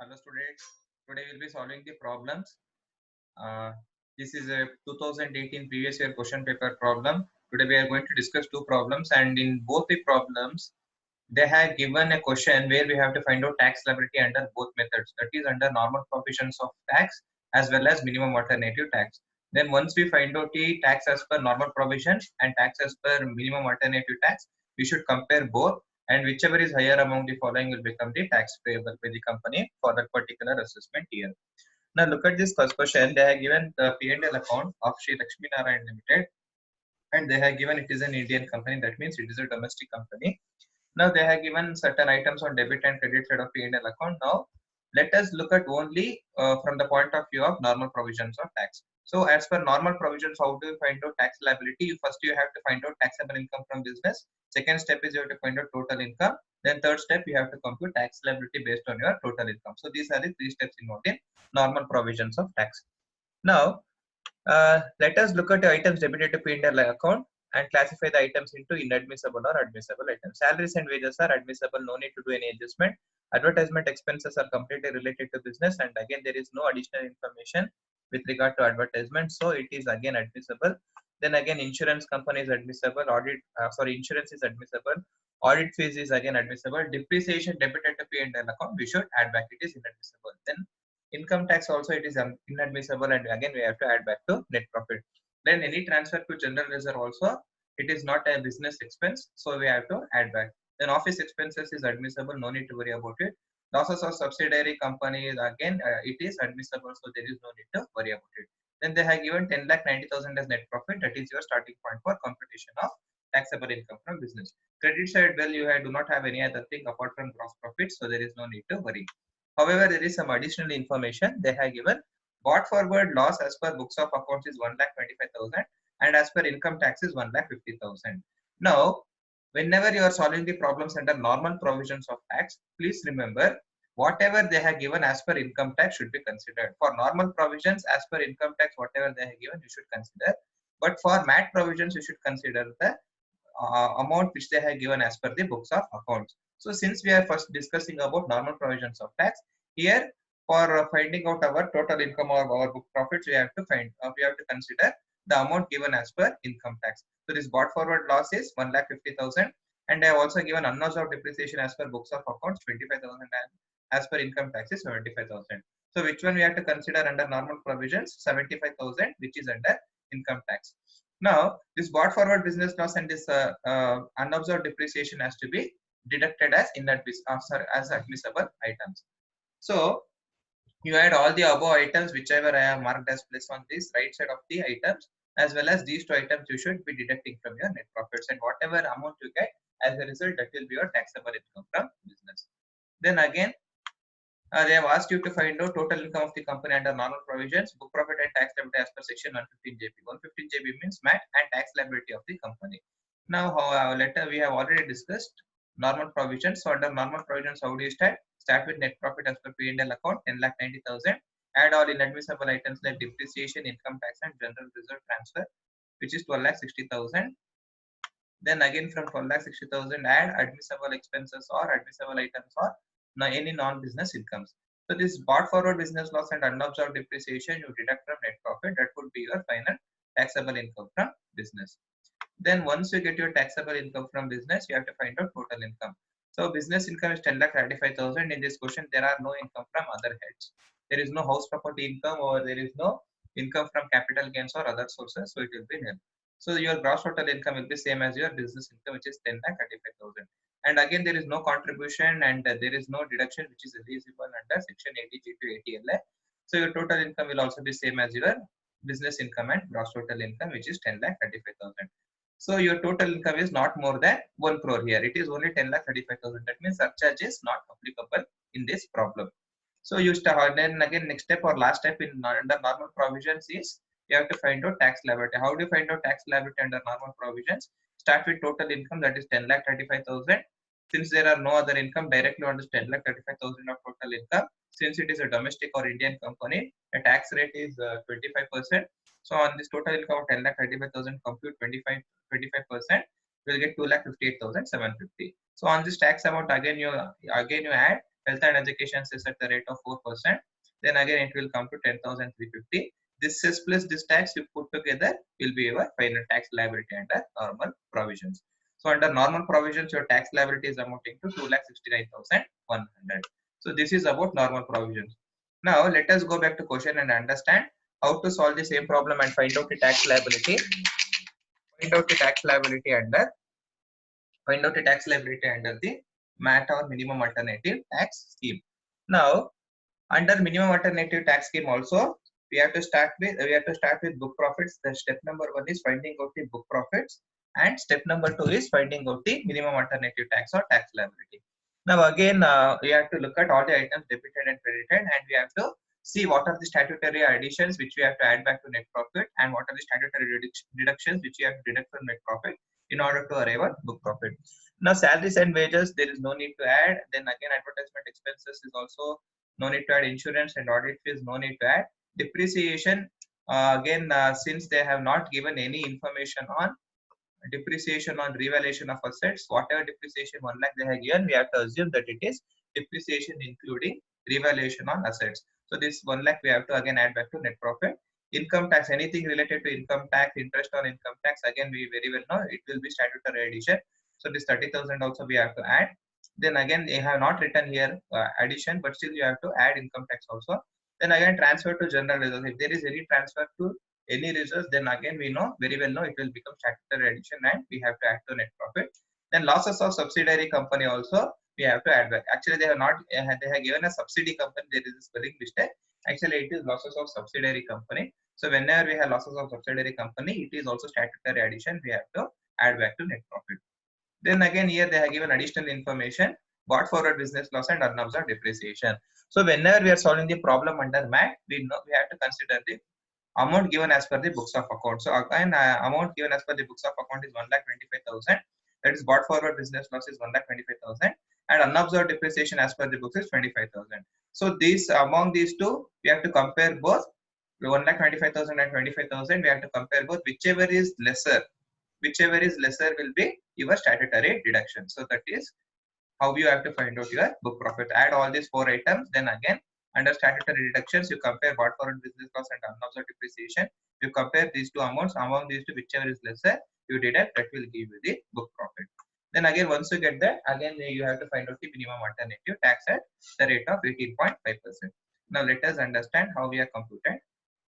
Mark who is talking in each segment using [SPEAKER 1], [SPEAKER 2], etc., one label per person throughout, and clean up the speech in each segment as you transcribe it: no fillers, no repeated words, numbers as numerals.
[SPEAKER 1] Hello students, today we'll be solving the problems. Uh, this is a 2018 previous year question paper problem. Today we are going to discuss two problems, and in both the problems they have given a question where we have to find out tax liability under both methods, that is under normal provisions of tax as well as minimum alternative tax. Then once we find out the tax as per normal provisions and tax as per minimum alternative tax, we should compare both, and whichever is higher among the following will become the tax payable by the company for that particular assessment year. Now look at this first question. They have given the P&L account of Sri Lakshmi Narayan Limited, and they have given it is an Indian company, that means it is a domestic company. Now they have given certain items on debit and credit side of P&L account. Now let us look at only from the point of view of normal provisions of tax. So as per normal provisions, how do you find out tax liability? First you have to find out taxable income from business. Second step is you have to find out total income. Then third step you have to compute tax liability based on your total income. So these are the three steps involved in normal provisions of tax. Now let us look at the items debited to P&L account and classify the items into inadmissible or admissible items. Salaries and wages are admissible, no need to do any adjustment. Advertisement expenses are completely related to business, and again there is no additional information with regard to advertisement, so it is again admissible. Then again insurance company is admissible, insurance is admissible, audit fees is again admissible, depreciation debited to P&L account we should add back, it is inadmissible. Then income tax also it is inadmissible, and again we have to add back to net profit. Then any transfer to general reserve also it is not a business expense, so we have to add back. Then office expenses is admissible, no need to worry about it. Losses of subsidiary companies again it is admissible, so there is no need to worry about it. Then they have given 10,90,000 as net profit, that is your starting point for computation of taxable income from business. Credit side, well, do not have any other thing apart from gross profit, so there is no need to worry. However, there is some additional information they have given. Bought forward loss as per books of accounts is 1,25,000, and as per income tax is 1,50,000. Now, whenever you are solving the problems under normal provisions of tax, please remember whatever they have given as per income tax should be considered. For normal provisions as per income tax, whatever they have given, you should consider. But for MAT provisions, you should consider the amount which they have given as per the books of accounts. So since we are first discussing about normal provisions of tax, here for finding out our total income or our book profits, we have to consider the amount given as per income tax. So this bought forward loss is 1,50,000, and I have also given unobserved depreciation as per books of accounts 25,000, and as per income tax is 75,000. So which one we have to consider under normal provisions? 75,000, which is under income tax. Now this bought forward business loss and this unobserved depreciation has to be deducted as as admissible items. So you add all the above items whichever I have marked as plus on this right side of the items, as well as these two items you should be deducting from your net profits, and whatever amount you get as a result, that will be your taxable income from business. Then again they have asked you to find out total income of the company under normal provisions, book profit and tax liability as per section 115 JB. 115 JB means MAT and tax liability of the company. Now, later we have already discussed normal provisions. So under normal provisions, how do you start? Start with net profit as per P&L account 10,90,000. Add all inadmissible items like depreciation, income tax, and general reserve transfer, which is 12,60,000. Then again from 12,60,000, add admissible expenses or admissible items or any non-business incomes. So this bought forward business loss and unobserved depreciation you deduct from net profit, that would be your final taxable income from business. Then once you get your taxable income from business, you have to find out total income. So business income is 10,35,000. In this question, there are no income from other heads. There is no house property income, or there is no income from capital gains or other sources, so it will be nil. So your gross total income will be same as your business income, which is 10,35,000. And again, there is no contribution and there is no deduction which is eligible under section 80G to 80LA. So your total income will also be same as your business income and gross total income, which is 10,35,000. So your total income is not more than 1 crore here. It is only 10,35,000. That means surcharge is not applicable in this problem. So you start, then again next step or last step in under normal provisions is you have to find out tax liability. How do you find out tax liability under normal provisions? Start with total income, that is 10,35,000. Since there are no other income, directly on this 10,35,000 of total income. Since it is a domestic or Indian company, the tax rate is 25%. So on this total income of 10,35,000, compute 25%, we'll get 2,58,750. So on this tax amount, again you add health and education cess at the rate of 4%, then again it will come to 10,350. This cess plus this tax you put together will be your final tax liability under normal provisions. So under normal provisions, your tax liability is amounting to 2,69,100. So this is about normal provisions. Now let us go back to question and understand how to solve the same problem and find out the tax liability. Find out the tax liability under the MAT or minimum alternative tax scheme. Now under minimum alternative tax scheme also we have to start with book profits. The step number 1 is finding out the book profits, and step number 2 is finding out the minimum alternative tax or tax liability. Now again we have to look at all the items debited and credited, and we have to see what are the statutory additions which we have to add back to net profit, and what are the statutory deductions which we have to deduct from net profit in order to arrive at book profit. Now salaries and wages there is no need to add. Then again advertisement expenses is also no need to add. Insurance and audit fees no need to add. Depreciation since they have not given any information on depreciation on revaluation of assets, whatever depreciation 1 lakh they have given, we have to assume that it is depreciation including revaluation on assets. So this 1 lakh we have to again add back to net profit. Income tax, anything related to income tax, interest on income tax, again we very well know it will be statutory addition. So this 30,000 also we have to add. Then again they have not written here addition, but still you have to add income tax also. Then again transfer to general reserves. If there is any transfer to any reserves, then again we know very well know it will become statutory addition and we have to add to net profit. Then losses of subsidiary company also we have to add back. Actually they have not they have given a subsidy company, there is a spelling mistake. Actually it is losses of subsidiary company. So whenever we have losses of subsidiary company, it is also statutory addition, we have to add back to net profit. Then again here they have given additional information, brought forward business loss and unobserved depreciation. So whenever we are solving the problem under MAT, we know we have to consider the amount given as per the books of account. So again amount given as per the books of account is 1,25,000. That is brought forward business loss is 1,25,000, and unobserved depreciation as per the books is 25,000. So these among these two we have to compare both 1,25,000 and 25,000. We have to compare both. Whichever is lesser will be your statutory deduction. So that is how you have to find out your book profit. Add all these 4 items, then again under statutory deductions you compare brought forward business loss and unobserved depreciation. You compare these two amounts, among these two whichever is lesser you deduct, that will give you the book profit. Then again once you get that, again you have to find out the minimum alternative tax at the rate of 18.5%. Now let us understand how we are computed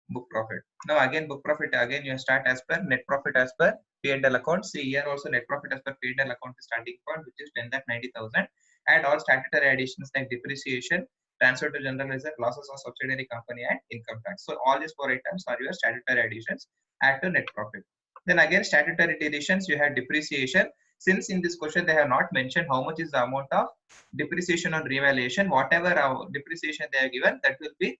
[SPEAKER 1] book profit. Now again book profit, again you start as per net profit as per P&L account. See here also net profit as per P&L account is starting point, which is 10,90,000. Add all statutory additions like depreciation, transfer to general reserve, losses of subsidiary company, and income tax. So all these 4 items are your statutory additions, add to net profit. Then again statutory deductions, you have depreciation. Since in this question they have not mentioned how much is the amount of depreciation on revaluation, whatever depreciation they have given, that will be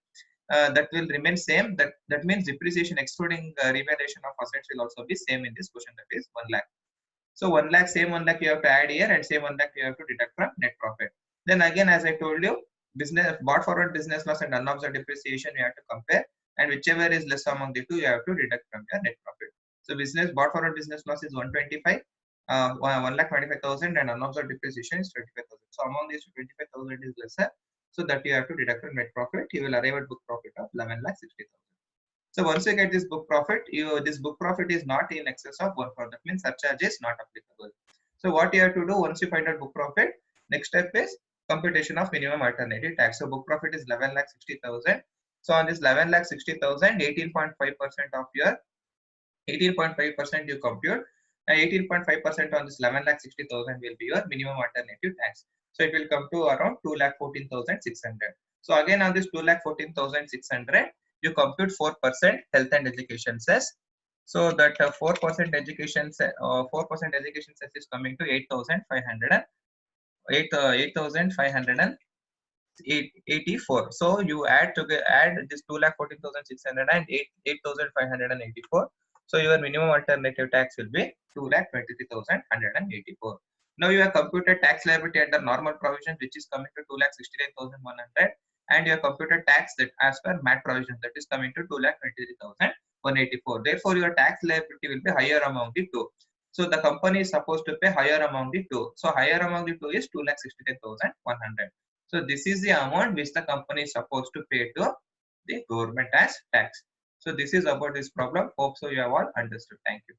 [SPEAKER 1] that will remain same. That means depreciation excluding revaluation of assets will also be same in this question, that is 1 lakh. So 1 lakh, same 1 lakh you have to add here, and same 1 lakh you have to deduct from net profit. Then again as I told you, business brought forward business loss and unobserved depreciation you have to compare, and whichever is less among the two you have to deduct from your net profit. So brought forward business loss is 125, 1,25,000, and unobserved depreciation is 25,000. So among these 25,000 is lesser, so that you have to deduct from net profit. You will arrive at book profit of 11,60,000. So once you get this book profit, this book profit is not in excess of 1 crore. That means surcharge is not applicable. So what you have to do once you find out book profit, next step is computation of minimum alternative tax. So book profit is 11,60,000. So on this 11,60,000, 18.5% of your 18.5% you compute, and 18.5% on this 11,60,000 will be your minimum alternative tax. So it will come to around 2,14,600. So again on this 2,14,600, you compute 4% health and education cess. So that 4% education cess is coming to 8,584. So you add this 2,14,600 and 8,584. So your minimum alternative tax will be 2,23,184. Now you have computed tax liability under normal provision, which is coming to 2,69,100, and you have computed tax that as per MAT provision, that is coming to 2,23,184. Therefore your tax liability will be higher among the two. So the company is supposed to pay higher among the two. So higher among the two is 2,69,100. So this is the amount which the company is supposed to pay to the government as tax. So this is about this problem. Hope so you have all understood. Thank you.